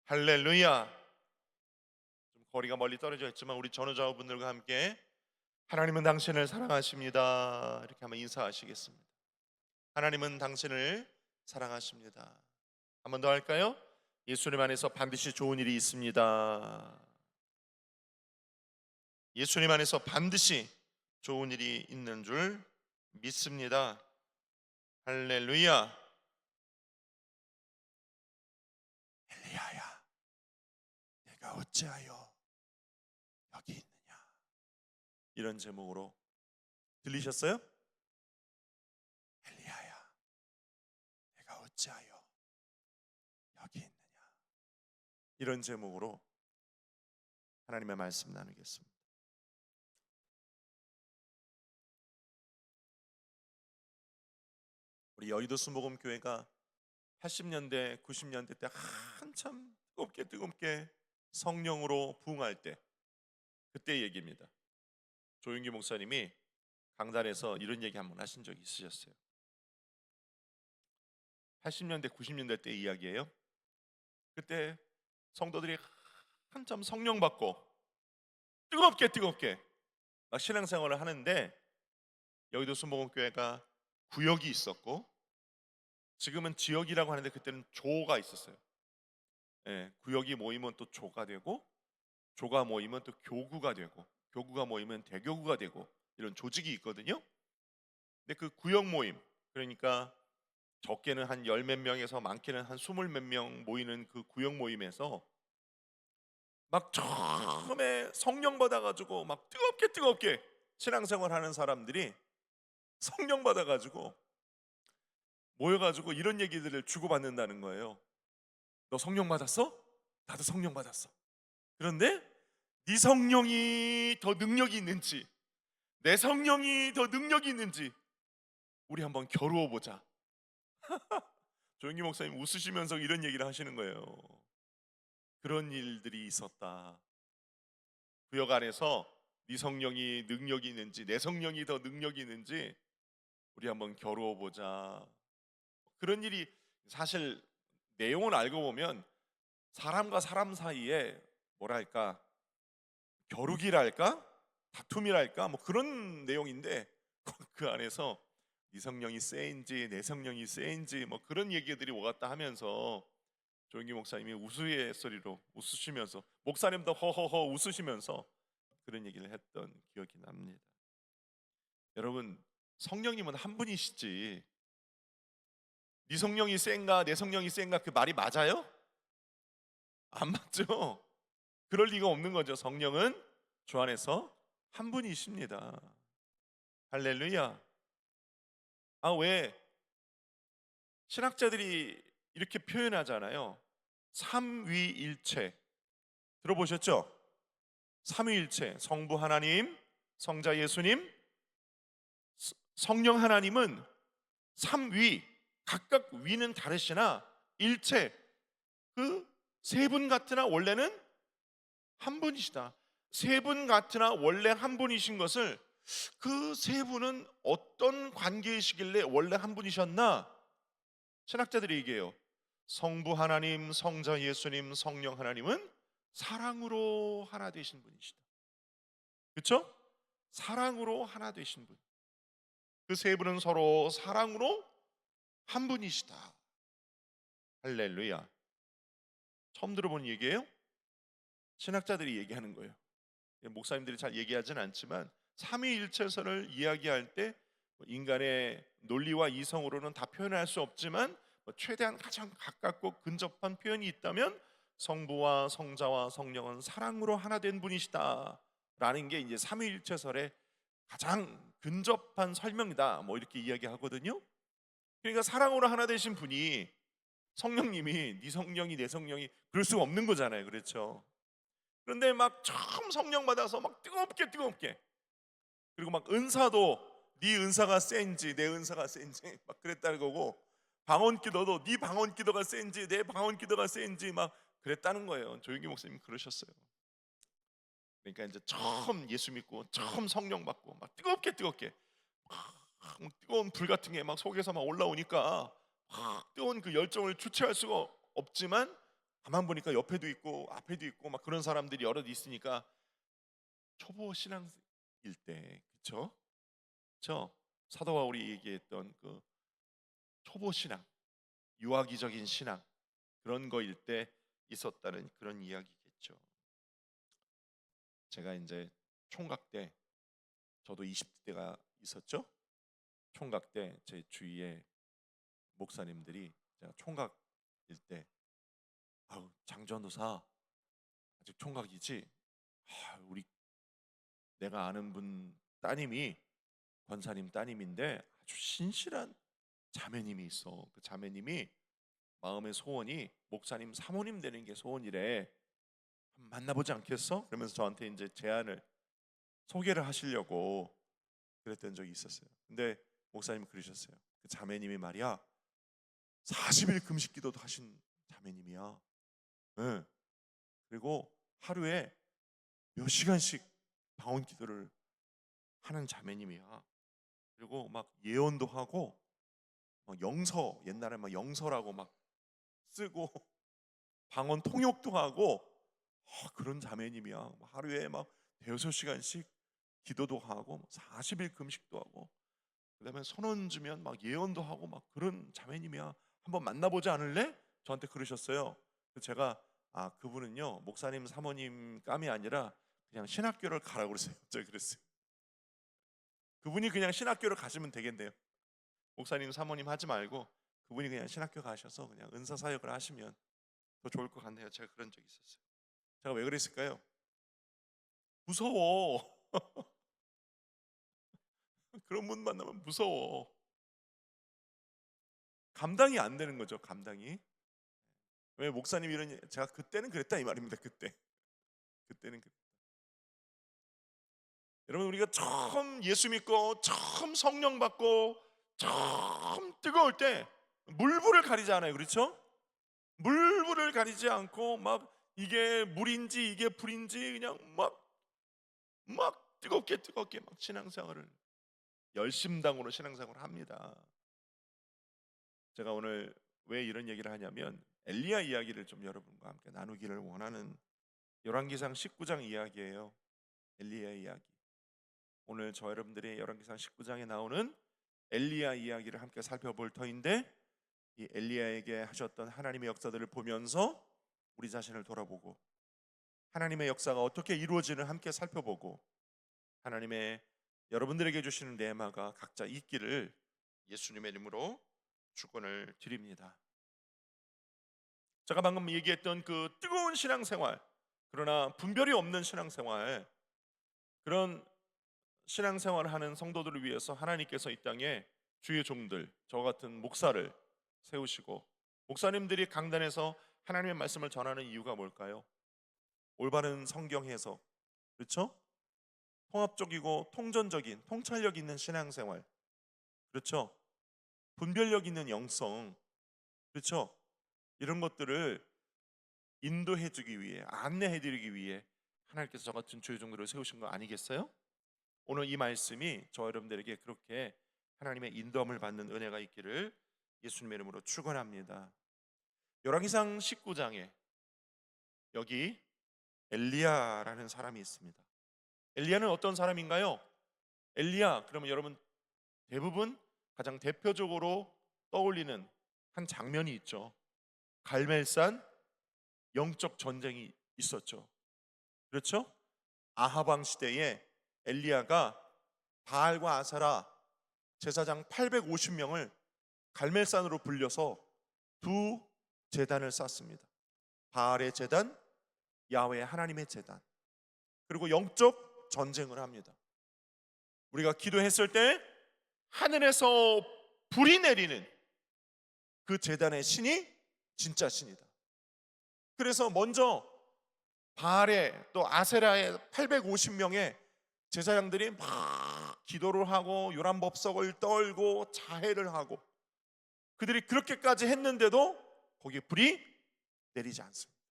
할렐루야. 좀 거리가 멀리 떨어져 있지만 우리 전우자분들과 함께 하나님은 당신을 사랑하십니다 이렇게 한번 인사하시겠습니다. 하나님은 당신을 사랑하십니다. 한 번 더 할까요? 예수님 안에서 반드시 좋은 일이 있습니다. 예수님 안에서 반드시 좋은 일이 있는 줄 믿습니다. 할렐루야. 엘리야야, 내가 어찌하여 여기 있느냐, 이런 제목으로 들리셨어요? 엘리야야, 내가 어찌하여 여기 있느냐, 이런 제목으로 하나님의 말씀 나누겠습니다. 우리 여의도 수목음교회가 80년대 90년대 때 한참 뜨겁게 성령으로 부흥할 때, 그때 얘기입니다. 조윤기 목사님이 강단에서 이런 얘기 한번 하신 적이 있으셨어요. 80년대 90년대 때 이야기예요. 그때 성도들이 한참 성령 받고 뜨겁게 막 신앙생활을 하는데, 여의도 수목음교회가 구역이 있었고 지금은 지역이라고 하는데 그때는 조가 있었어요. 예, 구역이 모이면 또 조가 되고, 조가 모이면 또 교구가 되고, 교구가 모이면 대교구가 되고, 이런 조직이 있거든요. 근데 그 구역 모임, 그러니까 적게는 한 열 몇 명에서 많게는 한 20 몇 명 모이는 그 구역 모임에서 막 처음에 성령 받아가지고 막 뜨겁게 신앙생활 하는 사람들이 성령 받아가지고 모여가지고 이런 얘기들을 주고받는다는 거예요. 너 성령 받았어? 나도 성령 받았어. 그런데 네 성령이 더 능력이 있는지 내 성령이 더 능력이 있는지 우리 한번 겨루어 보자. 조영기 목사님 웃으시면서 이런 얘기를 하시는 거예요. 그런 일들이 있었다. 구역 안에서 네 성령이 능력이 있는지 내 성령이 더 능력이 있는지 우리 한번 겨루어 보자. 그런 일이 사실 내용을 알고 보면 사람과 사람 사이에 뭐랄까, 겨루기랄까, 다툼이랄까, 뭐 그런 내용인데 그 안에서 네 성령이 세인지 내 성령이 세인지 뭐 그런 얘기들이 오갔다 하면서 조영기 목사님이 우스갯소리로 웃으시면서, 목사님도 허허허 웃으시면서 그런 얘기를 했던 기억이 납니다. 여러분, 성령님은 한 분이시지 네 성령이 센가 내 성령이 센가 그 말이 맞아요? 안 맞죠? 그럴 리가 없는 거죠. 성령은 주 안에서 한 분이십니다. 할렐루야. 왜 신학자들이 이렇게 표현하잖아요. 삼위일체 들어보셨죠? 삼위일체, 성부 하나님, 성자 예수님, 성령 하나님은 삼위, 각각 위는 다르시나 일체, 그 세 분 같으나 원래는 한 분이시다. 세 분 같으나 원래 한 분이신 것을, 그 세 분은 어떤 관계이시길래 원래 한 분이셨나? 신학자들이 얘기해요. 성부 하나님, 성자 예수님, 성령 하나님은 사랑으로 하나 되신 분이시다. 그렇죠? 사랑으로 하나 되신 분. 그 세 분은 서로 사랑으로 한 분이시다. 할렐루야. 처음 들어본 얘기예요? 신학자들이 얘기하는 거예요. 목사님들이 잘 얘기하지는 않지만 삼위일체선을 이야기할 때 인간의 논리와 이성으로는 다 표현할 수 없지만 최대한 가장 가깝고 근접한 표현이 있다면 성부와 성자와 성령은 사랑으로 하나 된 분이시다 라는 게 이제 삼위일체설의 가장 근접한 설명이다, 뭐 이렇게 이야기하거든요. 그러니까 사랑으로 하나 되신 분이 성령님이, 네 성령이 내 성령이 그럴 수가 없는 거잖아요. 그렇죠? 그런데 막 처음 성령 받아서 막 뜨겁게, 그리고 막 은사도 네 은사가 센지 내 은사가 센지 막 그랬다는 거고, 방언 기도도 네 방언 기도가 센지 내 방언 기도가 센지 막 그랬다는 거예요. 조영기 목사님 그러셨어요. 그러니까 이제 처음 예수 믿고 처음 성령 받고 막 뜨겁게 막 뜨거운 불 같은 게 막 속에서 막 올라오니까 막 뜨거운 그 열정을 주체할 수가 없지만 가만 보니까 옆에도 있고 앞에도 있고 막 그런 사람들이 여럿 있으니까 초보 신앙일 때, 그렇죠? 저 사도 바울이 얘기했던 그 초보 신앙, 유아기적인 신앙, 그런 거일 때 있었다는 그런 이야기겠죠. 제가 이제 총각 때, 저도 20대가 있었죠. 총각 때 제 주위에 목사님들이, 제가 총각일 때, 아우 장전도사 아직 총각이지, 우리 내가 아는 분 따님이 권사님 따님인데 아주 신실한 자매님이 있어. 그 자매님이 마음의 소원이 목사님 사모님 되는 게 소원이래. 한번 만나보지 않겠어? 그러면서 저한테 이제 제안을, 소개를 하시려고 그랬던 적이 있었어요. 근데 목사님이 그러셨어요. 그 자매님이 말이야 40일 금식 기도도 하신 자매님이야. 네. 그리고 하루에 몇 시간씩 방언 기도를 하는 자매님이야. 그리고 막 예언도 하고 막 영서, 옛날에 막 영서라고 막 쓰고 방언 통역도 하고, 그런 자매님이야. 하루에 막 대여섯 시간씩 기도도 하고 40일 금식도 하고, 그다음에 선언 주면 막 예언도 하고 막 그런 자매님이야. 한번 만나보지 않을래? 저한테 그러셨어요. 그래서 제가 그분은요 목사님 사모님 감이 아니라 그냥 신학교를 가라고 그랬어요. 제가 그랬어요. 그분이 그냥 신학교를 가시면 되겠네요. 목사님 사모님 하지 말고 그분이 그냥 신학교 가셔서 그냥 은사 사역을 하시면 더 좋을 것 같네요. 제가 그런 적이 있었어요. 제가 왜 그랬을까요? 무서워. 그런 분 만나면 무서워. 감당이 안 되는 거죠. 감당이. 왜 목사님 이런, 제가 그때는 그랬다 이 말입니다. 그때는 여러분, 우리가 처음 예수 믿고 처음 성령 받고 처음 뜨거울 때 물불을 가리지 않아요. 그렇죠? 물불을 가리지 않고 막 이게 물인지 이게 불인지 그냥 막 뜨겁게 막 신앙생활을, 열심당으로 신앙생활을 합니다. 제가 오늘 왜 이런 얘기를 하냐면 엘리야 이야기를 좀 여러분과 함께 나누기를 원하는, 열왕기상 19장 이야기예요. 엘리야 이야기. 오늘 저 여러분들이 열왕기상 19장에 나오는 엘리야 이야기를 함께 살펴볼 터인데, 이 엘리야에게 하셨던 하나님의 역사들을 보면서 우리 자신을 돌아보고 하나님의 역사가 어떻게 이루어지는 함께 살펴보고, 하나님의 여러분들에게 주시는 레마가 각자 있기를 예수님의 이름으로 축원을 드립니다. 제가 방금 얘기했던 그 뜨거운 신앙생활, 그러나 분별이 없는 신앙생활, 그런 신앙생활을 하는 성도들을 위해서 하나님께서 이 땅에 주의 종들, 저 같은 목사를 세우시고, 목사님들이 강단에서 하나님의 말씀을 전하는 이유가 뭘까요? 올바른 성경 해석, 그렇죠? 통합적이고 통전적인 통찰력 있는 신앙생활, 그렇죠? 분별력 있는 영성, 그렇죠? 이런 것들을 인도해주기 위해, 안내해드리기 위해 하나님께서 저 같은 주의 종들을 세우신 거 아니겠어요? 오늘 이 말씀이 저 여러분들에게 그렇게 하나님의 인도함을 받는 은혜가 있기를 예수님의 이름으로 축원합니다. 열왕기상 19장에 여기 엘리야라는 사람이 있습니다. 엘리야는 어떤 사람인가요? 엘리야 그러면 여러분 대부분 가장 대표적으로 떠올리는 한 장면이 있죠. 갈멜산 영적 전쟁이 있었죠. 그렇죠? 아합 왕 시대에 엘리야가 바알과 아사라 제사장 850명을 갈멜산으로 불려서 두 제단을 쌓습니다. 바알의 제단, 야훼 하나님의 제단. 그리고 영적 전쟁을 합니다. 우리가 기도했을 때 하늘에서 불이 내리는 그 제단의 신이 진짜 신이다. 그래서 먼저 바알의 또 아세라의 850명의 제사장들이 막 기도를 하고 요란법석을 떨고 자해를 하고, 그들이 그렇게까지 했는데도 거기에 불이 내리지 않습니다.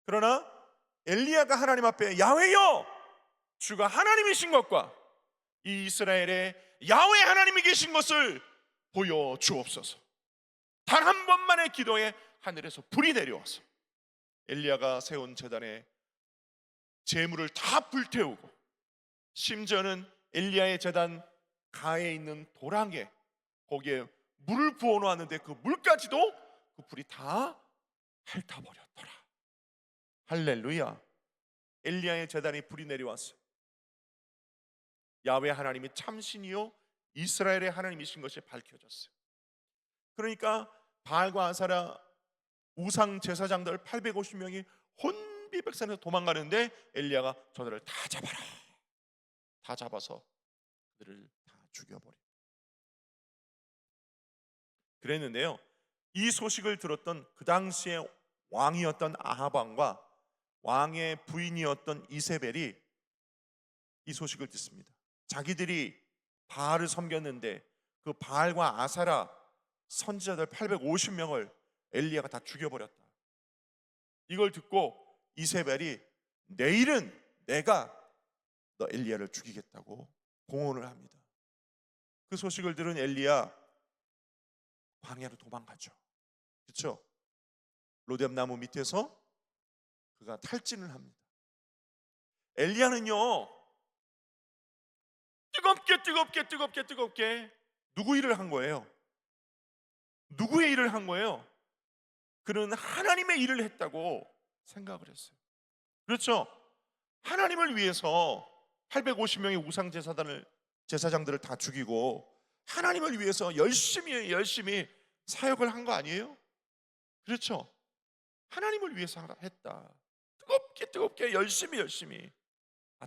그러나 엘리야가 하나님 앞에 야훼여 주가 하나님이신 것과 이 이스라엘의 야훼 하나님이 계신 것을 보여 주옵소서. 단 한 번만의 기도에 하늘에서 불이 내려와서 엘리야가 세운 제단에 제물을 다 불태우고, 심지어는 엘리야의 제단 가에 있는 도랑에, 거기에 물을 부어 놓았는데 그 물까지도 그 불이 다 핥아버렸더라. 할렐루야. 엘리야의 제단에 불이 내려왔어요. 야훼 하나님이 참신이요 이스라엘의 하나님이신 것이 밝혀졌어요. 그러니까 바알과 아사라 우상 제사장들 850명이 혼비백산에서 도망가는데 엘리야가 저들을 다 잡아라, 다 잡아서 그들을 다 죽여버려. 그랬는데요, 이 소식을 들었던 그 당시에 왕이었던 아합 왕과 왕의 부인이었던 이세벨이 이 소식을 듣습니다. 자기들이 바알을 섬겼는데 그 바알과 아사라 선지자들 850명을 엘리야가 다 죽여버렸다. 이걸 듣고 이세벨이 내일은 내가 너 엘리야를 죽이겠다고 공언을 합니다. 그 소식을 들은 엘리야 광야로 도망가죠. 그렇죠? 로뎀나무 밑에서 그가 탈진을 합니다. 엘리야는요, 뜨겁게 누구 일을 한 거예요? 누구의 일을 한 거예요? 그는 하나님의 일을 했다고 생각을 했어요. 그렇죠? 하나님을 위해서 850명의 우상 제사장들을 다 죽이고 하나님을 위해서 열심히 사역을 한 거 아니에요? 그렇죠? 하나님을 위해서 했다. 뜨겁게 열심히.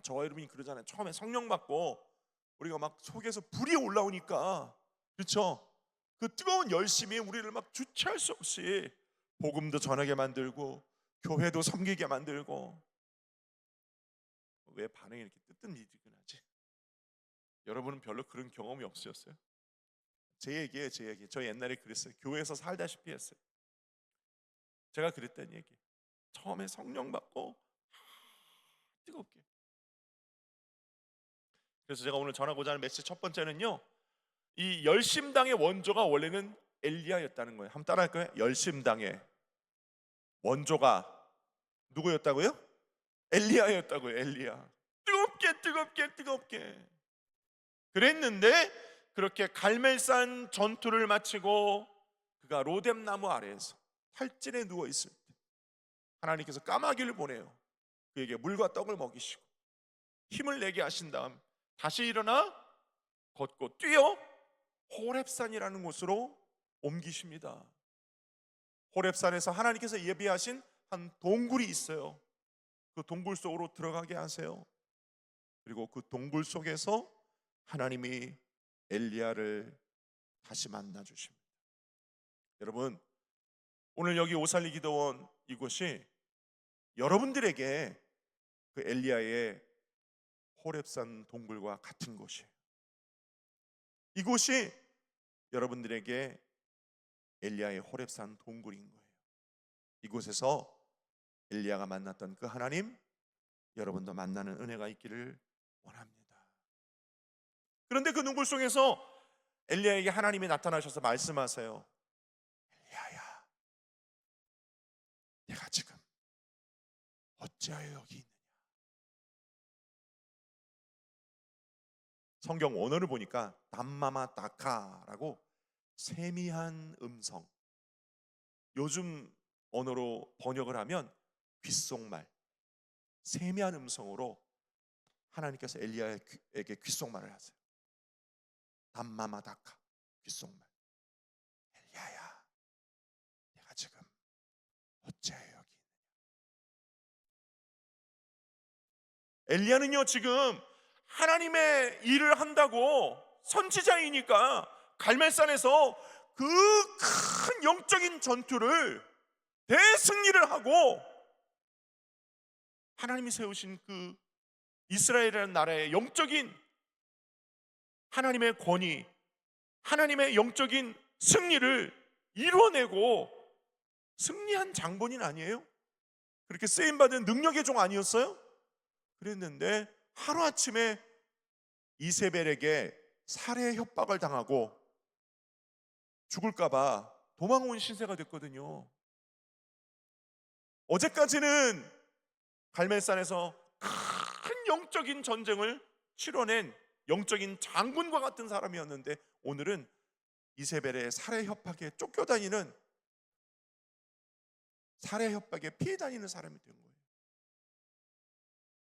저와 여러분이 그러잖아요. 처음에 성령 받고 우리가 막 속에서 불이 올라오니까, 그렇죠? 그 뜨거운 열심이 우리를 막 주체할 수 없이 복음도 전하게 만들고 교회도 섬기게 만들고. 왜 반응이 이렇게 뜨뜻미지근하지? 여러분은 별로 그런 경험이 없으셨어요? 제 얘기예요. 저 옛날에 그랬어요. 교회에서 살다시피 했어요. 제가 그랬다는 얘기. 처음에 성령 받고 뜨겁게. 그래서 제가 오늘 전하고자 하는 메시지 첫 번째는요, 이 열심당의 원조가 원래는 엘리야였다는 거예요. 한번 따라할까요? 열심당의 원조가 누구였다고요? 엘리야였다고요. 엘리야. 뜨겁게 그랬는데, 그렇게 갈멜산 전투를 마치고 그가 로뎀나무 아래에서 탈진에 누워 있을 때 하나님께서 까마귀를 보내요. 그에게 물과 떡을 먹이시고 힘을 내게 하신 다음 다시 일어나 걷고 뛰어 호렙산이라는 곳으로 옮기십니다. 호렙산에서 하나님께서 예비하신 한 동굴이 있어요. 그 동굴 속으로 들어가게 하세요. 그리고 그 동굴 속에서 하나님이 엘리야를 다시 만나 주십니다. 여러분, 오늘 여기 오살리 기도원 이곳이 여러분들에게 그 엘리야의 호렙산 동굴과 같은 곳이에요. 이곳이 여러분들에게 엘리야의 호렙산 동굴인 거예요. 이곳에서 엘리야가 만났던 그 하나님, 여러분도 만나는 은혜가 있기를 원합니다. 그런데 그 동굴 속에서 엘리야에게 하나님이 나타나셔서 말씀하세요. 엘리야야, 내가 지금 어찌하여 여기 있느냐. 성경 원어를 보니까 담마마 다카라고 세미한 음성, 요즘 언어로 번역을 하면 귓속말, 세미한 음성으로 하나님께서 엘리야에게 귓속말을 하세요. 담마마 다카, 귓속말. 엘리야야, 내가 지금 어찌하여 여기 있느냐. 엘리야는요, 지금 하나님의 일을 한다고 선지자이니까 갈멜산에서 그 큰 영적인 전투를 대승리를 하고 하나님이 세우신 그 이스라엘이라는 나라의 영적인 하나님의 권위, 하나님의 영적인 승리를 이루어내고 승리한 장본인 아니에요? 그렇게 쓰임받은 능력의 종 아니었어요? 그랬는데 하루아침에 이세벨에게 살해 협박을 당하고 죽을까봐 도망온 신세가 됐거든요. 어제까지는 갈멜산에서 큰 영적인 전쟁을 치러낸 영적인 장군과 같은 사람이었는데 오늘은 이세벨의 살해 협박에 쫓겨다니는, 살해 협박에 피해 다니는 사람이 된 거예요.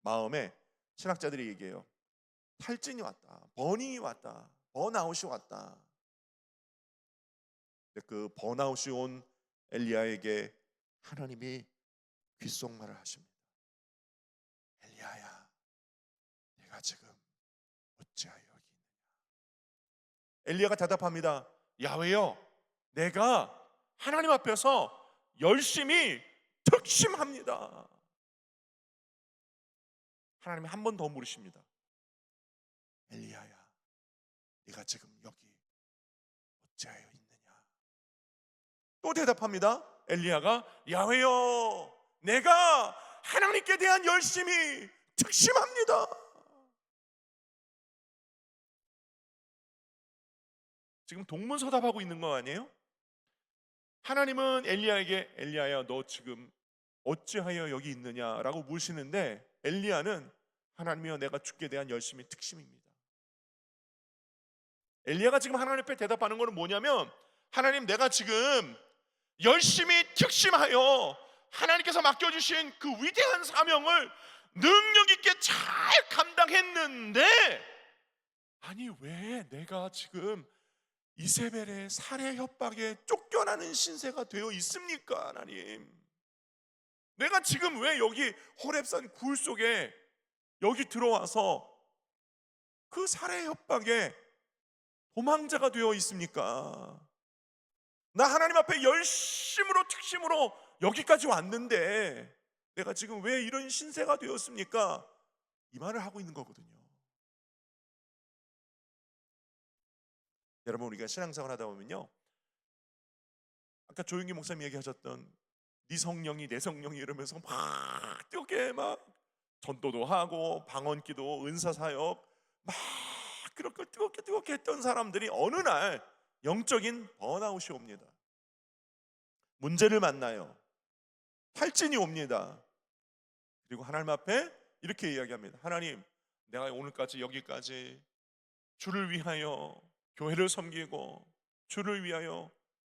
마음에 신학자들이 얘기해요. 탈진이 왔다, 버닝이 왔다, 번아웃이 왔다. 그 번아웃이 온 엘리야에게 하나님이 귓속말을 하십니다. 엘리야야, 내가 지금 어찌하여 여기 있느냐. 엘리야가 대답합니다. 야훼여, 내가 하나님 앞에서 열심히 특심합니다. 하나님이 한 번 더 물으십니다. 엘리야야, 네가 지금 여기 어찌하여 있느냐. 또 대답합니다. 엘리야가 야훼여, 내가 하나님께 대한 열심히 특심합니다. 지금 동문서답하고 있는 거 아니에요? 하나님은 엘리야에게 엘리야야, 너 지금 어찌하여 여기 있느냐라고 물으시는데 엘리야는 하나님이여, 내가 주께 대한 열심히 특심입니다. 엘리야가 지금 하나님 앞에 대답하는 것은 뭐냐면, 하나님, 내가 지금 열심히 특심하여 하나님께서 맡겨주신 그 위대한 사명을 능력 있게 잘 감당했는데, 아니 왜 내가 지금 이세벨의 살해 협박에 쫓겨나는 신세가 되어 있습니까? 하나님, 내가 지금 왜 여기 호렙산 굴 속에 여기 들어와서 그 살해 협박에 도망자가 되어 있습니까? 나 하나님 앞에 열심으로 특심으로 여기까지 왔는데 내가 지금 왜 이런 신세가 되었습니까? 이 말을 하고 있는 거거든요. 여러분, 우리가 신앙생활 하다 보면요, 아까 조용기 목사님 얘기하셨던 네 성령이 내 성령이 이러면서 막 뜨겁게 막 전도도 하고 방언기도 은사사역 막 그렇게 뜨겁게 했던 사람들이 어느 날 영적인 번아웃이 옵니다. 문제를 만나요. 탈진이 옵니다. 그리고 하나님 앞에 이렇게 이야기합니다. 하나님, 내가 오늘까지 여기까지 주를 위하여 교회를 섬기고 주를 위하여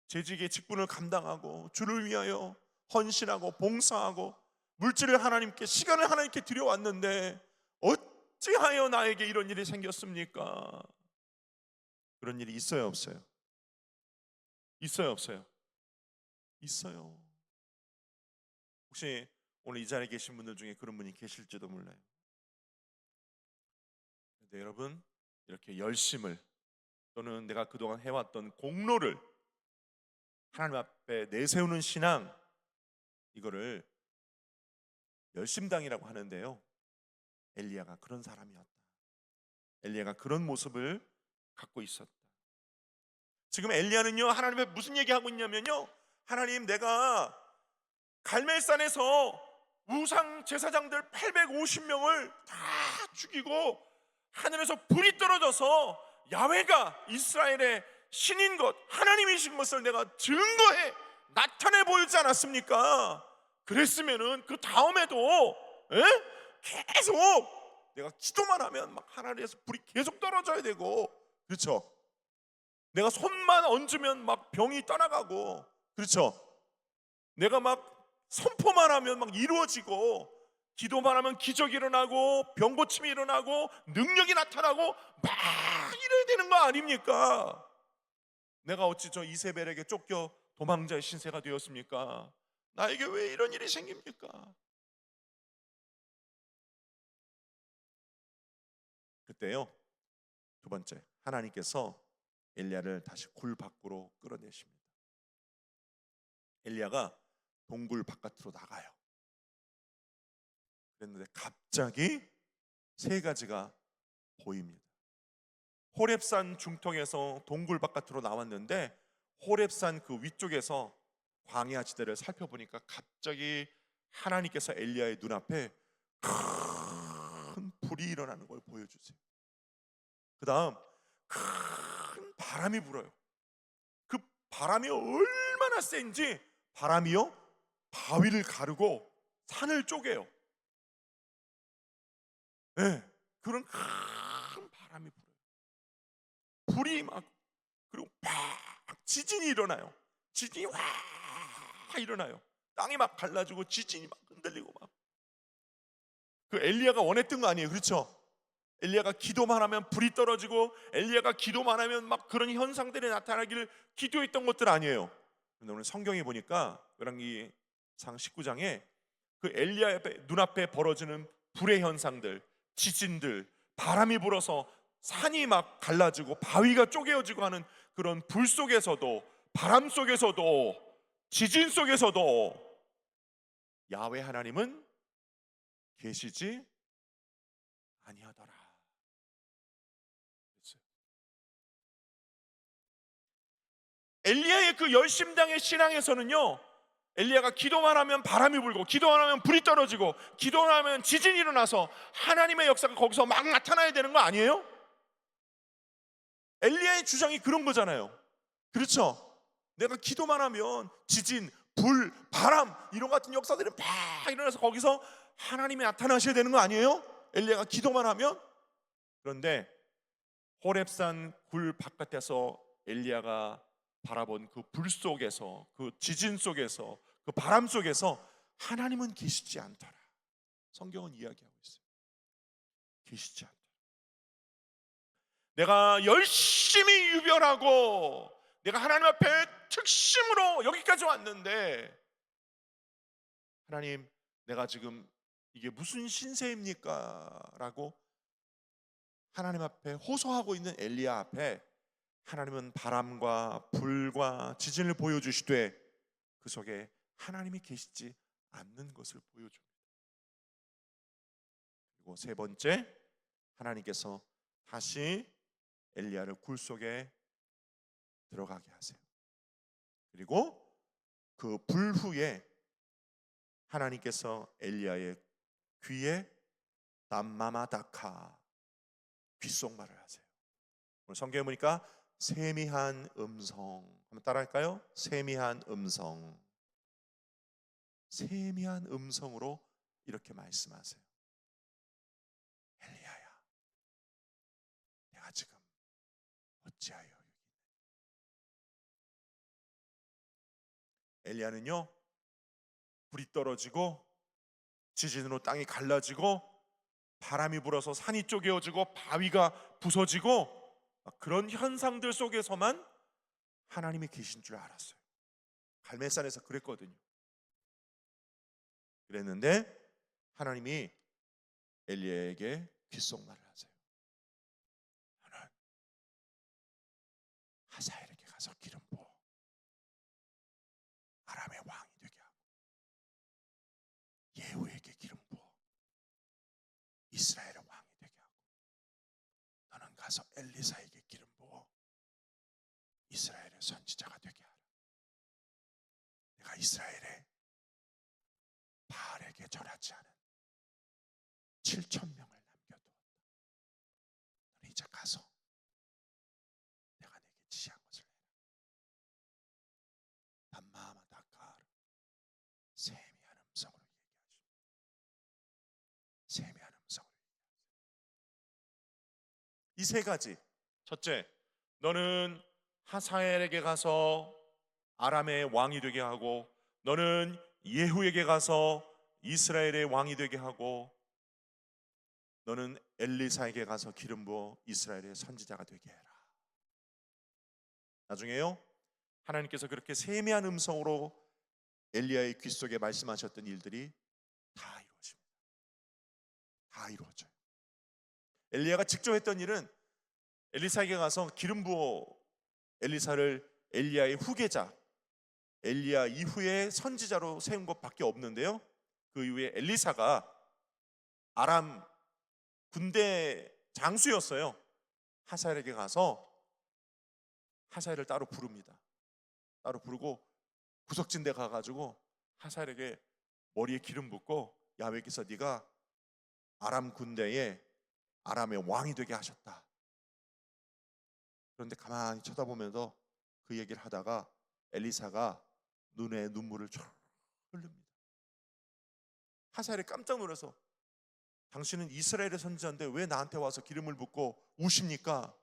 재직의 직분을 감당하고 주를 위하여 헌신하고 봉사하고 물질을 하나님께, 시간을 하나님께 드려왔는데 어찌하여 나에게 이런 일이 생겼습니까? 그런 일이 있어요, 없어요? 있어요, 없어요? 있어요. 혹시 오늘 이 자리에 계신 분들 중에 그런 분이 계실지도 몰라요. 근데 여러분, 이렇게 열심을, 또는 내가 그동안 해왔던 공로를 하나님 앞에 내세우는 신앙, 이거를 열심당이라고 하는데요, 엘리야가 그런 사람이었다. 엘리야가 그런 모습을 갖고 있었다. 지금 엘리야는요, 하나님 앞에 무슨 얘기하고 있냐면요, 하나님, 내가 갈멜산에서 우상 제사장들 850명을 다 죽이고 하늘에서 불이 떨어져서 야훼가 이스라엘의 신인 것, 하나님이신 것을 내가 증거해 나타내 보이지 않았습니까? 그랬으면은 그 다음에도 계속 내가 기도만 하면 막 하늘에서 불이 계속 떨어져야 되고, 그렇죠? 내가 손만 얹으면 막 병이 떠나가고, 그렇죠? 내가 막 선포만 하면 막 이루어지고, 기도만 하면 기적이 일어나고 병 고침이 일어나고 능력이 나타나고 막 이래야 되는 거 아닙니까? 내가 어찌 저 이세벨에게 쫓겨 도망자의 신세가 되었습니까? 나에게 왜 이런 일이 생깁니까? 그때요, 두 번째, 하나님께서 엘리야를 다시 굴 밖으로 끌어내십니다. 엘리야가 동굴 바깥으로 나가요. 그랬는데 갑자기 세 가지가 보입니다. 호렙산 중턱에서 동굴 바깥으로 나왔는데 호렙산 그 위쪽에서 광야 지대를 살펴보니까 갑자기 하나님께서 엘리야의 눈앞에 큰 불이 일어나는 걸 보여주세요. 그 다음 큰 바람이 불어요. 그 바람이 얼마나 센지, 바람이요 바위를 가르고 산을 쪼개요. 네, 그런 큰 바람이 불어요. 불이 막, 그리고 팍 지진이 일어나요. 지진이 와 일어나요. 땅이 막 갈라지고 지진이 막 흔들리고 막. 그 엘리야가 원했던 거 아니에요, 그렇죠? 엘리야가 기도만 하면 불이 떨어지고 엘리야가 기도만 하면 막 그런 현상들이 나타나기를 기도했던 것들 아니에요. 근데 오늘 성경에 보니까 열왕기상 19장에 그 엘리야 눈앞에 벌어지는 불의 현상들, 지진들, 바람이 불어서 산이 막 갈라지고 바위가 쪼개어지고 하는 그런 불 속에서도, 바람 속에서도, 지진 속에서도 야훼 하나님은 계시지 아니하더라. 엘리야의 그 열심당의 신앙에서는요, 엘리야가 기도만 하면 바람이 불고 기도만 하면 불이 떨어지고 기도만 하면 지진이 일어나서 하나님의 역사가 거기서 막 나타나야 되는 거 아니에요? 엘리야의 주장이 그런 거잖아요. 그렇죠? 내가 기도만 하면 지진, 불, 바람 이런 같은 역사들이 막 일어나서 거기서 하나님이 나타나셔야 되는 거 아니에요? 엘리야가 기도만 하면. 그런데 호렙산 굴 바깥에서 엘리야가 바라본 그 불 속에서, 그 지진 속에서, 그 바람 속에서 하나님은 계시지 않더라. 성경은 이야기하고 있어요. 계시지 않더라. 내가 열심히 유별하고 내가 하나님 앞에 특심으로 여기까지 왔는데, 하나님 내가 지금 이게 무슨 신세입니까? 라고 하나님 앞에 호소하고 있는 엘리야 앞에 하나님은 바람과 불과 지진을 보여주시되 그 속에 하나님이 계시지 않는 것을 보여줍니다. 그리고 세 번째, 하나님께서 다시 엘리야를 굴 속에 들어가게 하세요. 그리고 그 불 후에 하나님께서 엘리야의 귀에 담마마다카 귓속말을 하세요. 오늘 성경에 보니까 세미한 음성, 한번 따라할까요? 세미한 음성, 세미한 음성으로 이렇게 말씀하세요. 엘리야야, 내가 지금 어찌하여 여기 있느냐. 엘리야는요, 불이 떨어지고 지진으로 땅이 갈라지고 바람이 불어서 산이 쪼개어지고 바위가 부서지고 그런 현상들 속에서만 하나님이 계신 줄 알았어요. 갈멜산에서 그랬거든요. 그랬는데 하나님이 엘리야에게 귓속말을 하세요. 너는 하사엘에게 가서 기름 부어 아람의 왕이 되게 하고, 예후에게 기름 부어 이스라엘의 왕이 되게 하고, 너는 가서 엘리사에게 기름 부어 이스라엘의 선지자가 되게 하라. 내가 이스라엘에 바알에게 절하지 않은 7,000명을 남겨두었다. 너는 이제 가서 내가 내게 지시한 것을 해라. 담마마다카르, 세미한 음성으로 얘기하십니다. 세미한 음성으로 얘기하세요. 이 세 가지. 첫째, 너는 하사엘에게 가서 아람의 왕이 되게 하고, 너는 예후에게 가서 이스라엘의 왕이 되게 하고, 너는 엘리사에게 가서 기름 부어 이스라엘의 선지자가 되게 해라. 나중에요, 하나님께서 그렇게 세미한 음성으로 엘리야의 귀 속에 말씀하셨던 일들이 다 이루어집니다. 다 이루어져요. 엘리야가 직접 했던 일은 엘리사에게 가서 기름 부어 엘리사를 엘리야의 후계자, 엘리야 이후에 선지자로 세운 것밖에 없는데요, 그 이후에 엘리사가 아람 군대 장수였어요. 하사엘에게 가서 하사엘을 따로 부릅니다. 따로 부르고 구석진 데 가가지고 하사엘에게 머리에 기름 붓고, 야훼께서 네가 아람 군대에 아람의 왕이 되게 하셨다. 그런데 가만히 쳐다보면서 그 얘기를 하다가 엘리사가 눈에 눈물을 쫙 흐릅니다. 하사엘이 깜짝 놀라서 당신은 이스라엘의 선지자인데 왜 나한테 와서 기름을 붓고 우십니까?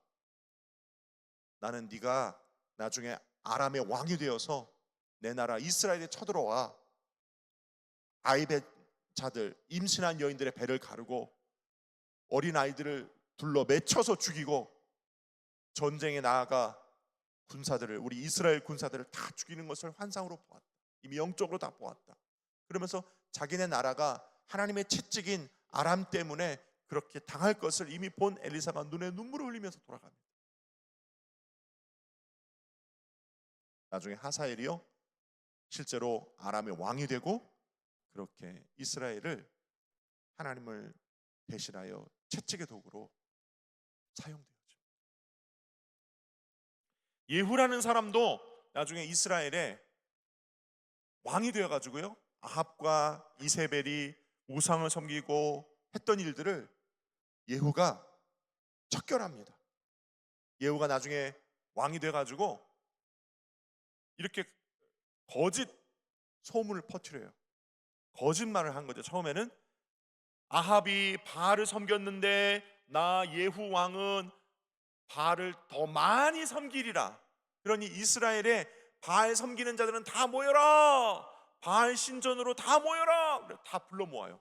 나는 네가 나중에 아람의 왕이 되어서 내 나라 이스라엘에 쳐들어와 아이의 자들, 임신한 여인들의 배를 가르고 어린 아이들을 둘러 맺혀서 죽이고 전쟁에 나아가 군사들을, 우리 이스라엘 군사들을 다 죽이는 것을 환상으로 보았다. 이미 영적으로 다 보았다. 그러면서 자기네 나라가 하나님의 채찍인 아람 때문에 그렇게 당할 것을 이미 본 엘리사가 눈에 눈물을 흘리면서 돌아갑니다. 나중에 하사엘이요 실제로 아람의 왕이 되고 그렇게 이스라엘을 하나님을 대신하여 채찍의 도구로 사용되었죠. 예후라는 사람도 나중에 이스라엘의 왕이 되어가지고요 아합과 이세벨이 우상을 섬기고 했던 일들을 예후가 척결합니다. 예후가 나중에 왕이 돼가지고 이렇게 거짓 소문을 퍼뜨려요. 거짓말을 한 거죠. 처음에는 아합이 바알을 섬겼는데 나 예후 왕은 바알을 더 많이 섬기리라. 그러니 이스라엘에 바알 섬기는 자들은 다 모여라. 바알 신전으로 다 모여라. 다 불러 모아요.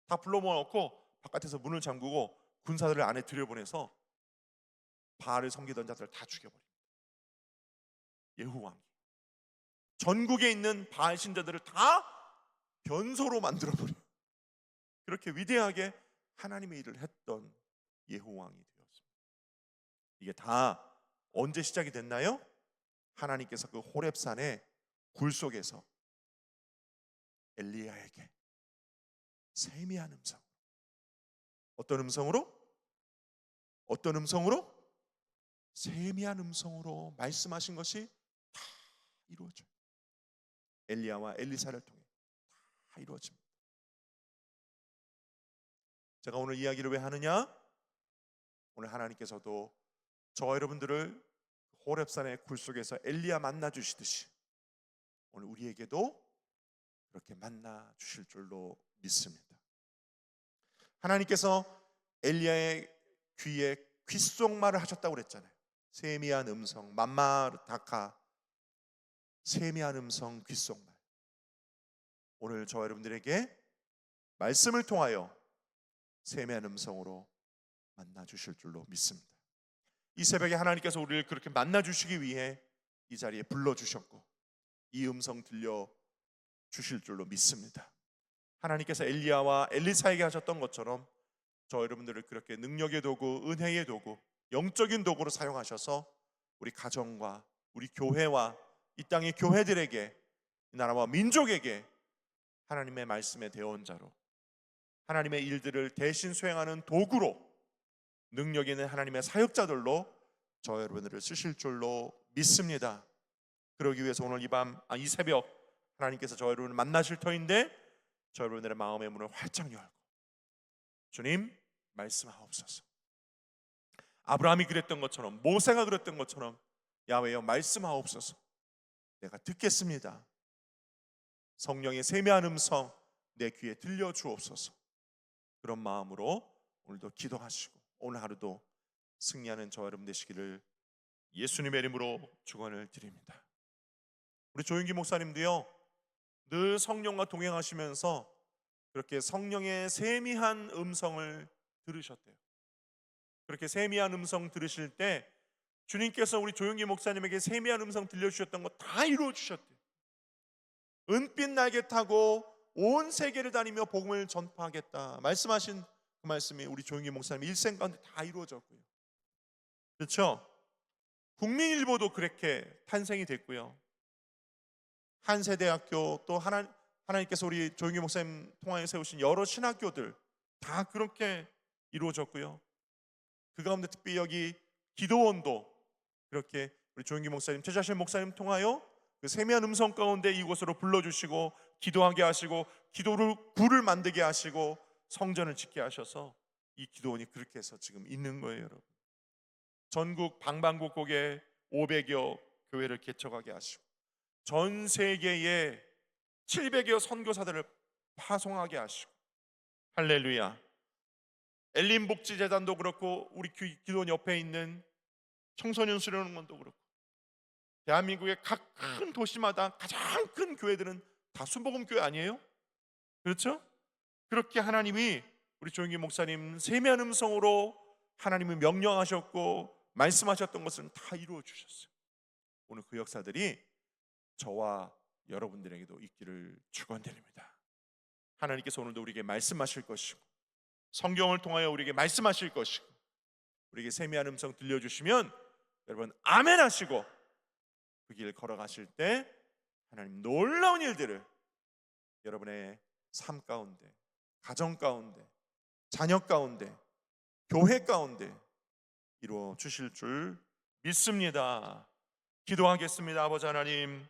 다 불러 모아놓고 바깥에서 문을 잠그고 군사들을 안에 들여보내서 바알을 섬기던 자들을 다 죽여버립니다. 예후 왕이 전국에 있는 바알 신자들을 다 변소로 만들어버려요. 그렇게 위대하게 하나님의 일을 했던 예후 왕이 되었습니다. 이게 다 언제 시작이 됐나요? 하나님께서 그 호렙산의 굴 속에서 엘리야에게 세미한 음성, 어떤 음성으로? 어떤 음성으로? 세미한 음성으로 말씀하신 것이 다 이루어져요. 엘리야와 엘리사를 통해 다 이루어집니다. 제가 오늘 이야기를 왜 하느냐? 오늘 하나님께서도 저와 여러분들을 호렙산의 굴 속에서 엘리야 만나 주시듯이 오늘 우리에게도 그렇게 만나 주실 줄로 믿습니다. 하나님께서 엘리야의 귀에 귓속말을 하셨다고 그랬잖아요. 세미한 음성, 맘마르다카, 세미한 음성, 귓속말. 오늘 저와 여러분들에게 말씀을 통하여 세미한 음성으로 만나 주실 줄로 믿습니다. 이 새벽에 하나님께서 우리를 그렇게 만나 주시기 위해 이 자리에 불러 주셨고 이 음성 들려 주실 줄로 믿습니다. 하나님께서 엘리야와 엘리사에게 하셨던 것처럼 저 여러분들을 그렇게 능력의 도구, 은혜의 도구, 영적인 도구로 사용하셔서 우리 가정과 우리 교회와 이 땅의 교회들에게, 이 나라와 민족에게 하나님의 말씀의 대언자로, 하나님의 일들을 대신 수행하는 도구로, 능력 있는 하나님의 사역자들로 저 여러분들을 쓰실 줄로 믿습니다. 그러기 위해서 오늘 이 새벽 하나님께서 저 여러분을 만나실 터인데 저 여러분들의 마음의 문을 활짝 열고 주님 말씀하옵소서. 아브라함이 그랬던 것처럼, 모세가 그랬던 것처럼 야훼여 말씀하옵소서. 내가 듣겠습니다. 성령의 세미한 음성 내 귀에 들려주옵소서. 그런 마음으로 오늘도 기도하시고 오늘 하루도 승리하는 저와 여러분 되시기를 예수님의 이름으로 축원을 드립니다. 우리 조윤기 목사님도요 늘 성령과 동행하시면서 그렇게 성령의 세미한 음성을 들으셨대요. 그렇게 세미한 음성 들으실 때 주님께서 우리 조윤기 목사님에게 세미한 음성 들려주셨던 거 다 이루어주셨대요. 은빛 날개 타고 온 세계를 다니며 복음을 전파하겠다 말씀하신 그 말씀이 우리 조윤기 목사님 일생 가운데 다 이루어졌고요. 그렇죠? 국민일보도 그렇게 탄생이 됐고요. 한세대학교 또 하나님께서 우리 조윤기 목사님 통하여 세우신 여러 신학교들 다 그렇게 이루어졌고요. 그 가운데 특별히 여기 기도원도 그렇게 우리 조윤기 목사님, 최자실 목사님 통하여 그 세미한 음성 가운데 이곳으로 불러주시고 기도하게 하시고 기도를 굴을 만들게 하시고 성전을 짓게 하셔서 이 기도원이 그렇게 해서 지금 있는 거예요. 여러분, 전국 방방곡곡에 500여 교회를 개척하게 하시고 전 세계에 700여 선교사들을 파송하게 하시고, 할렐루야. 엘린 복지재단도 그렇고 우리 기도원 옆에 있는 청소년 수련원도 그렇고 대한민국의 각 큰 도시마다 가장 큰 교회들은 다 순복음 교회 아니에요? 그렇죠? 그렇게 하나님이 우리 조영기 목사님 세미한 음성으로 하나님이 명령하셨고 말씀하셨던 것은 다 이루어 주셨어요. 오늘 그 역사들이 저와 여러분들에게도 있기를 축원드립니다. 하나님께서 오늘도 우리에게 말씀하실 것이고 성경을 통하여 우리에게 말씀하실 것이고 우리에게 세미한 음성 들려주시면 여러분 아멘 하시고 그 길 걸어가실 때 하나님 놀라운 일들을 여러분의 삶 가운데, 가정 가운데, 자녀 가운데, 교회 가운데 이루어 주실 줄 믿습니다. 기도하겠습니다. 아버지 하나님,